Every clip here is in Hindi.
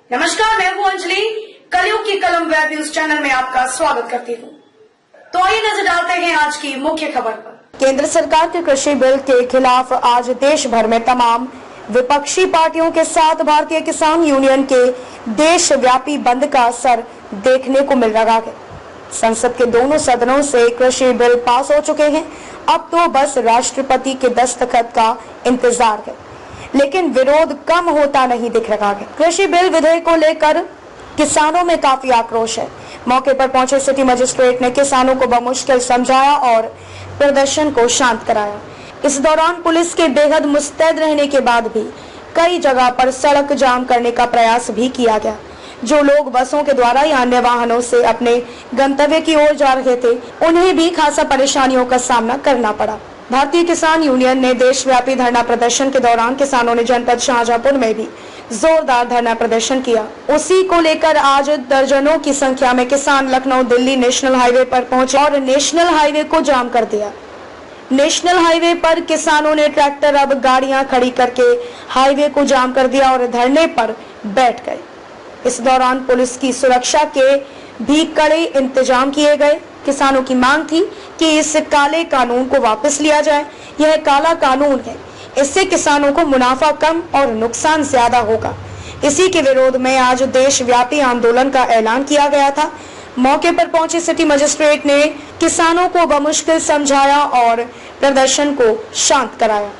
नमस्कार, मैं हूं अंजलि। कलयुग की कलम वेब न्यूज चैनल में आपका स्वागत करती हूं। तो आइए नजर डालते हैं आज की मुख्य खबर पर। केंद्र सरकार के कृषि बिल के खिलाफ आज देश भर में तमाम विपक्षी पार्टियों के साथ भारतीय किसान यूनियन के देशव्यापी बंद का असर देखने को मिल रहा है। संसद के दोनों सदनों से कृषि बिल पास हो चुके हैं। अब तो बस राष्ट्रपति के दस्तखत का इंतजार है, लेकिन विरोध कम होता नहीं दिख रहा है। कृषि बिल विधेयक को लेकर किसानों में काफी आक्रोश है। मौके पर पहुंचे सिटी मजिस्ट्रेट ने किसानों को बमुश्किल समझाया और प्रदर्शन को शांत कराया। इस दौरान पुलिस के बेहद मुस्तैद रहने के बाद भी कई जगह पर सड़क जाम करने का प्रयास भी किया गया। जो लोग बसों के द्वारा या अन्य वाहनों से अपने गंतव्य की ओर जा रहे थे, उन्हें भी खासा परेशानियों का सामना करना पड़ा। भारतीय किसान यूनियन ने देशव्यापी धरना प्रदर्शन के दौरान किसानों ने जनपद शाहजहांपुर में भी जोरदार धरना प्रदर्शन किया। उसी को लेकर आज दर्जनों की संख्या में किसान लखनऊ दिल्ली नेशनल हाईवे पर पहुंचे और नेशनल हाईवे को जाम कर दिया। नेशनल हाईवे पर किसानों ने ट्रैक्टर अब गाड़ियां खड़ी करके हाईवे को जाम कर दिया और धरने पर बैठ गए। इस दौरान पुलिस की सुरक्षा के भी कड़े इंतजाम किए गए। किसानों की मांग थी कि इस काले कानून को वापस लिया जाए। यह काला कानून है, इससे किसानों को मुनाफा कम और नुकसान ज्यादा होगा। इसी के विरोध में आज देशव्यापी आंदोलन का ऐलान किया गया था। मौके पर पहुंचे सिटी मजिस्ट्रेट ने किसानों को बमुश्किल समझाया और प्रदर्शन को शांत कराया।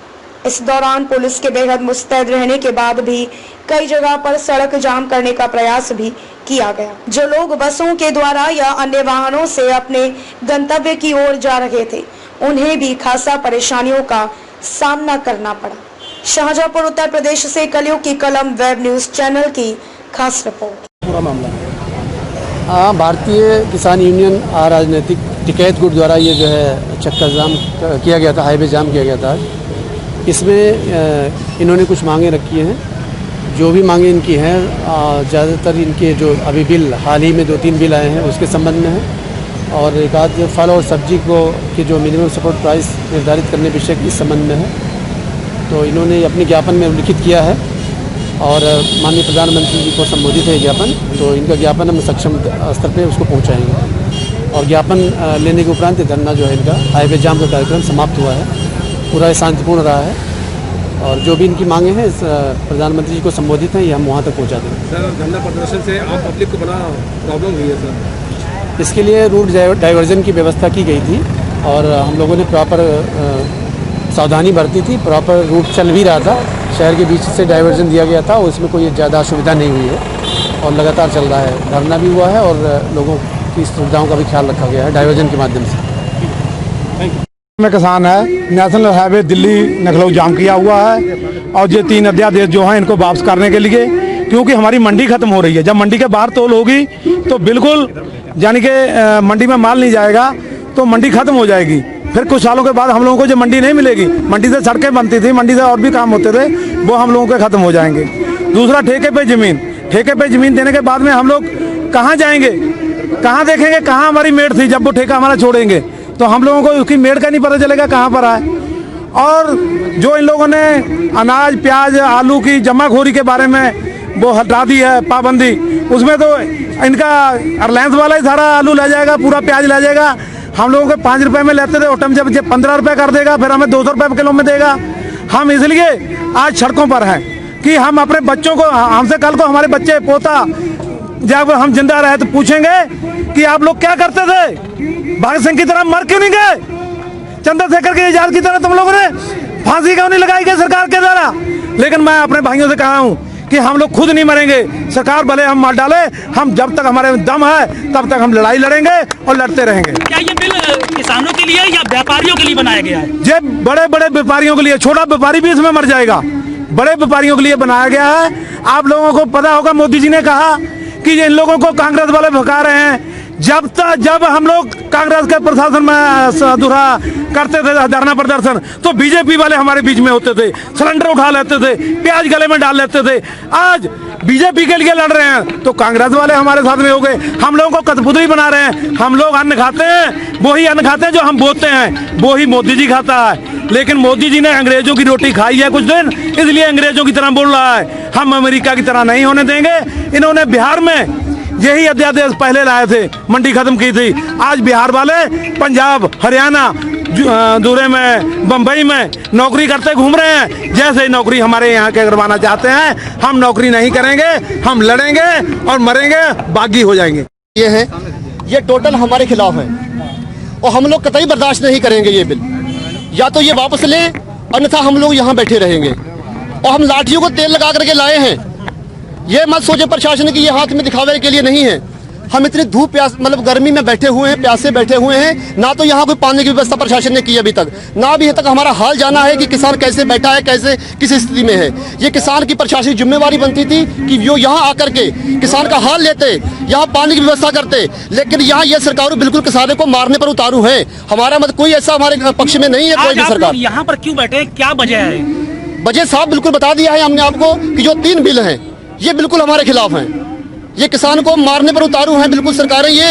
इस दौरान पुलिस के बेहद मुस्तैद रहने के बाद भी कई जगह पर सड़क जाम करने का प्रयास भी किया गया। जो लोग बसों के द्वारा या अन्य वाहनों से अपने गंतव्य की ओर जा रहे थे, उन्हें भी खासा परेशानियों का सामना करना पड़ा। शाहजहांपुर उत्तर प्रदेश से कलयुग की कलम वेब न्यूज चैनल की खास रिपोर्ट। पूरा मामला भारतीय किसान यूनियन राजनीतिक टिकैत गुट द्वारा ये जो है चक्का जाम किया गया था, हाईवे जाम किया गया था। इसमें इन्होंने कुछ मांगे रखी हैं। जो भी मांगे इनकी हैं, ज़्यादातर इनके जो अभी बिल हाल ही में 2-3 बिल आए हैं उसके संबंध में है, और एक आध फल और सब्जी को की जो मिनिमम सपोर्ट प्राइस निर्धारित करने विषय के संबंध में है। तो इन्होंने अपने ज्ञापन में उल्लिखित किया है और माननीय प्रधानमंत्री जी को संबोधित है ज्ञापन। तो इनका ज्ञापन हम सक्षम स्तर पर उसको पहुँचाएँगे और ज्ञापन लेने के उपरांत धरना जो है इनका हाईवे जाम का कार्यक्रम समाप्त हुआ है। पूरा शांतिपूर्ण रहा है और जो भी इनकी मांगे हैं प्रधानमंत्री जी को संबोधित हैं, ये हम वहाँ तक पहुँचा देंगे। सर, धरना प्रदर्शन से आप पब्लिक को बड़ा प्रॉब्लम हुई है सर। इसके लिए रूट डाइवर्जन की व्यवस्था की गई थी और हम लोगों ने प्रॉपर सावधानी बरती थी। प्रॉपर रूट चल भी रहा था, शहर के बीच से डाइवर्जन दिया गया था, उसमें कोई ज़्यादा असुविधा नहीं हुई है और लगातार चल रहा है। धरना भी हुआ है और लोगों की सुविधाओं का भी ख्याल रखा गया है डाइवर्जन के माध्यम से। में किसान है, नेशनल हाईवे दिल्ली लखनऊ जाम किया हुआ है और ये 3 अध्यादेश जो हैं इनको वापस करने के लिए, क्योंकि हमारी मंडी खत्म हो रही है। जब मंडी के बाहर तोल होगी तो बिल्कुल यानी कि मंडी में माल नहीं जाएगा तो मंडी खत्म हो जाएगी। फिर कुछ सालों के बाद हम लोगों को जो मंडी नहीं मिलेगी, मंडी से सड़कें बनती थी, मंडी से और भी काम होते थे, वो हम लोगों के खत्म हो जाएंगे। दूसरा, ठेके पे जमीन देने के बाद में हम लोग कहाँ जाएंगे, कहाँ देखेंगे कहाँ हमारी मेड़ थी। जब वो ठेका हमारा छोड़ेंगे तो हम लोगों को उसकी मेड़ का नहीं पता चलेगा कहाँ पर आए। और जो इन लोगों ने अनाज प्याज आलू की जमाखोरी के बारे में वो हटा दी है पाबंदी, उसमें तो इनका रिलायंस वाला ही सारा आलू ले जाएगा, पूरा प्याज ले जाएगा। हम लोगों को 5 रुपये में लेते थे, उठम जब 15 रुपये कर देगा, फिर हमें 200 रुपये किलो में देगा। हम इसलिए आज सड़कों पर हैं कि हम अपने बच्चों को, हमसे कल को हमारे बच्चे पोता जब हम जिंदा रहे तो पूछेंगे कि आप लोग क्या करते थे, भगत सिंह की तरह मर क्यों नहीं गए, चंद्रशेखर के आजाद की तरह तुम लोगों ने फांसी क्यों नहीं लगाई गई सरकार के द्वारा। लेकिन मैं अपने भाइयों से कहा हूं कि हम लोग खुद नहीं मरेंगे, सरकार भले हम मार डाले, हम जब तक हमारे दम है तब तक हम लड़ाई लड़ेंगे और लड़ते रहेंगे। क्या ये बिल किसानों के लिए या व्यापारियों के लिए बनाया गया है? ये बड़े बड़े व्यापारियों के लिए, छोटा व्यापारी भी इसमें मर जाएगा, बड़े व्यापारियों के लिए बनाया गया है। आप लोगों को पता होगा मोदी जी ने कहा कि इन लोगों को कांग्रेस वाले भगा रहे हैं। जब हम लोग कांग्रेस के प्रशासन में दुरा करते थे धरना प्रदर्शन, तो बीजेपी वाले हमारे बीच में होते थे, सिलेंडर उठा लेते थे, प्याज गले में डाल लेते थे। आज बीजेपी के लिए लड़ रहे हैं तो कांग्रेस वाले हमारे साथ में हो गए। हम लोगों को कठपुतली बना रहे हैं। हम लोग अन्न खाते हैं, वही अन्न खाते हैं जो हम बोते हैं, वही मोदी जी खाता है। लेकिन मोदी जी ने अंग्रेजों की रोटी खाई है कुछ दिन, इसलिए अंग्रेजों की तरह बोल रहा है। हम अमेरिका की तरह नहीं होने देंगे। इन्होंने बिहार में यही अध्यादेश पहले लाए थे, मंडी खत्म की थी। आज बिहार वाले पंजाब, हरियाणा, दूरे में बम्बई में नौकरी करते घूम रहे हैं। जैसे नौकरी हमारे यहाँ के करवाना चाहते हैं, हम नौकरी नहीं करेंगे, हम लड़ेंगे और मरेंगे, बागी हो जाएंगे। ये टोटल हमारे खिलाफ है और हम लोग कतई बर्दाश्त नहीं करेंगे ये बिल। या तो ये वापस लें, अन्यथा हम लोग यहाँ बैठे रहेंगे। और हम लाठियों को तेल लगा करके लाए हैं। ये मत सोचे प्रशासन की ये हाथ में दिखावे के लिए नहीं है। हम इतनी धूप प्यास मतलब गर्मी में बैठे हुए हैं, प्यासे बैठे हुए हैं। ना तो यहाँ कोई पानी की व्यवस्था प्रशासन ने की अभी तक, ना अभी तक हमारा हाल जाना है कि किसान कैसे बैठा है, कैसे किस स्थिति में है। ये किसान की प्रशासनिक जिम्मेवारी बनती थी कि वो यहाँ आकर के किसान का हाल लेते, यहाँ पानी की व्यवस्था करते। लेकिन यहाँ ये सरकार बिल्कुल किसानों को मारने पर उतारू है। हमारा मत कोई ऐसा हमारे पक्ष में नहीं है कोई भी सरकार। यहाँ पर क्यों बैठे, क्या वजह है? वजह साहब बिल्कुल बता दिया है हमने आपको कि जो 3 बिल हैं ये बिल्कुल हमारे खिलाफ हैं। ये किसान को मारने पर उतारू हैं बिल्कुल सरकारें ये,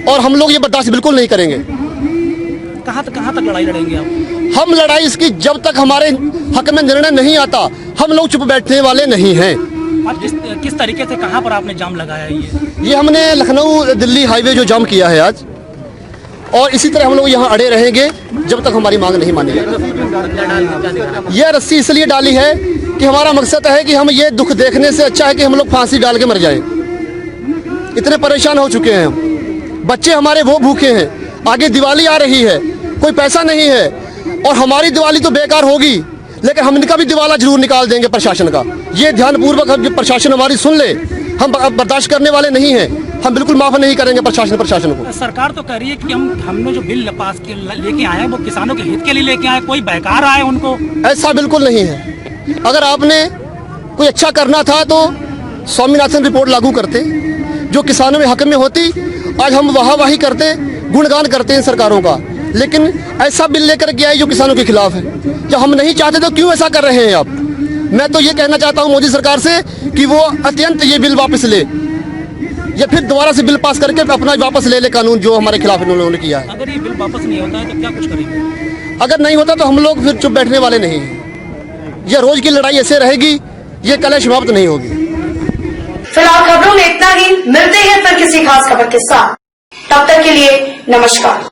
और हम लोग ये बर्दाश्त बिल्कुल नहीं करेंगे। कहाँ तक लड़ाई लड़ेंगे आप? हम लड़ाई इसकी जब तक हमारे हक में निर्णय नहीं आता हम लोग चुप बैठने वाले नहीं हैं। आज किस तरीके से कहाँ पर आपने जाम लगाया है? ये हमने लखनऊ दिल्ली हाईवे जो जाम किया है आज, और इसी तरह हम लोग यहाँ अड़े रहेंगे जब तक हमारी मांग नहीं मानी जाएगी। यह रस्सी इसलिए डाली है कि हमारा मकसद है कि हम ये दुख देखने से अच्छा है कि हम लोग फांसी डाल के मर जाएं। इतने परेशान हो चुके हैं हम। बच्चे हमारे वो भूखे हैं, आगे दिवाली आ रही है, कोई पैसा नहीं है, और हमारी दिवाली तो बेकार होगी लेकिन हम इनका भी दिवाला जरूर निकाल देंगे प्रशासन का। ये ध्यानपूर्वक प्रशासन हमारी सुन ले, हम बर्दाश्त करने वाले नहीं हैं। हम बिल्कुल माफ नहीं करेंगे प्रशासन को। सरकार तो कह रही है कि हमने जो बिल पास लेके आए हैं वो किसानों के हित के लिए लेके आए, कोई बेकार आए उनको। ऐसा बिल्कुल नहीं है। अगर आपने कोई अच्छा करना था तो स्वामीनाथन रिपोर्ट लागू करते, जो किसानों में हक में होती। आज हम वाहवाही करते, गुणगान करते हैं सरकारों का, लेकिन ऐसा बिल लेकर के आए जो किसानों के खिलाफ है। जब हम नहीं चाहते तो क्यों ऐसा कर रहे हैं आप? मैं तो ये कहना चाहता हूँ मोदी सरकार से कि वो अत्यंत ये बिल वापस ले, या फिर दोबारा से बिल पास करके अपना वापस ले ले कानून जो हमारे खिलाफ इन्होंने किया है। अगर ये बिल वापस नहीं होता है तो क्या कुछ करेंगे? अगर नहीं होता तो हम लोग फिर चुप बैठने वाले नहीं हैं। यह रोज की लड़ाई ऐसे रहेगी, ये कल समाप्त नहीं होगी। फिलहाल खबरों में इतना ही। मिलते हैं फिर किसी खास खबर के साथ। तब तक के लिए नमस्कार।